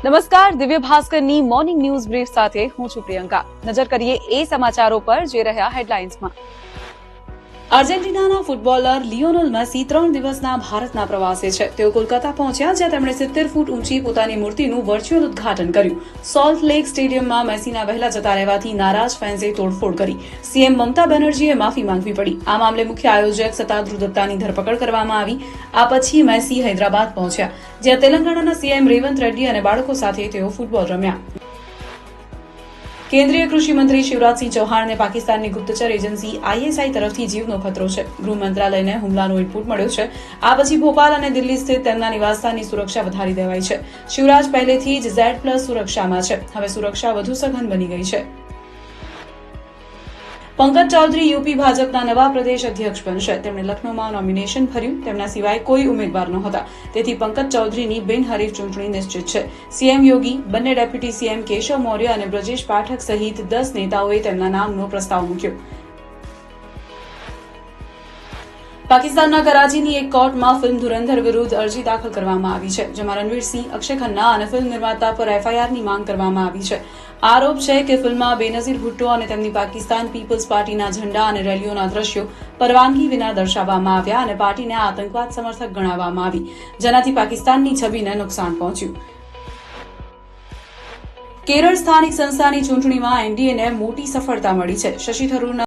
નમસ્કાર, દિવ્ય ભાસ્કરની morning news brief સાથે હું છું પ્રિયંકા. નજર કરીએ એ સમાચારો પર જે રહ્યા હેડલાઇન્સમાં. અર્જેન્ટિનાના ફૂટબોલર લિયોનેલ મેસી 3 દિવસના ભારતના પ્રવાસે છે. તેઓ કોલકાતા પહોંચ્યા, જ્યાં તેમણે 70 ફૂટ ઊંચી પોતાની મૂર્તિનું વર્ચ્યુઅલ ઉદ્ઘાટન કર્યું. સોલ્ટ લેક સ્ટેડિયમમાં મેસીના વહેલા જતા રહેવાથી નારાજ ફેન્સે તોડફોડ કરી. સીએમ મમતા બેનર્જીએ માફી માંગવી પડી. આ મામલે મુખ્ય આયોજક સતાદ્રુ દત્તાની ધરપકડ કરવામાં આવી. આ પછી મેસી હૈદરાબાદ પહોંચ્યા, જ્યાં તેલંગાણાના સીએમ રેવંત રેડ્ડી અને બાળકો સાથે તેઓ ફૂટબોલ રમ્યા. કેન્દ્રીય કૃષિ મંત્રી શિવરાજસિંહ ચૌહાણને પાકિસ્તાનની ગુપ્તચર એજન્સી આઈએસઆઈ તરફથી જીવનો ખતરો છે. ગૃહ મંત્રાલયને હુમલાનો ઇનપુટ મળ્યો છે. આ પછી ભોપાલ અને દિલ્હી સ્થિત તેમના નિવાસસ્થાનની સુરક્ષા વધારી દેવાઈ છે. શિવરાજ પહેલેથી જ Z+ સુરક્ષામાં છે. હવે સુરક્ષા વધુ સઘન બની ગઈ છે. પંકજ ચૌધરી યુપી ભાજપના નવા પ્રદેશ અધ્યક્ષ બનશે. તેમણે લખનૌમાં નોમિનેશન ભર્યું. તેમના સિવાય કોઈ ઉમેદવાર નહોતા, તેથી પંકજ ચૌધરીની બિનહરીફ ચૂંટણી નિશ્ચિત છે. સીએમ યોગી, બંને ડેપ્યુટી સીએમ કેશવ મૌર્ય અને બ્રજેશ પાઠક સહિત 10 નેતાઓએ તેમના નામનો પ્રસ્તાવ મૂક્યો. પાકિસ્તાનના કરાચીની એક કોર્ટમાં ફિલ્મ ધુરંધર વિરુદ્ધ અરજી દાખલ કરવામાં આવી છે, જેમાં રણવીર સિંહ, અક્ષય ખન્ના અને ફિલ્મ નિર્માતા પર એફઆઈઆરની માંગ કરવામાં આવી છે. આરોપ છે કે ફિલ્મમાં બેનઝીર ભુટ્ટો અને તેમની પાકિસ્તાન પીપલ્સ પાર્ટીના ઝંડા અને રેલીઓના દ્રશ્યો પરવાનગી વિના દર્શાવવામાં આવ્યા અને પાર્ટીને આતંકવાદ સમર્થક ગણાવવામાં આવી, જેનાથી પાકિસ્તાનની છબીને નુકસાન પહોંચ્યું. કેરળ સ્થાનિક સંસ્થાની ચૂંટણીમાં એનડીએને મોટી સફળતા મળી છે. શશી થરૂરના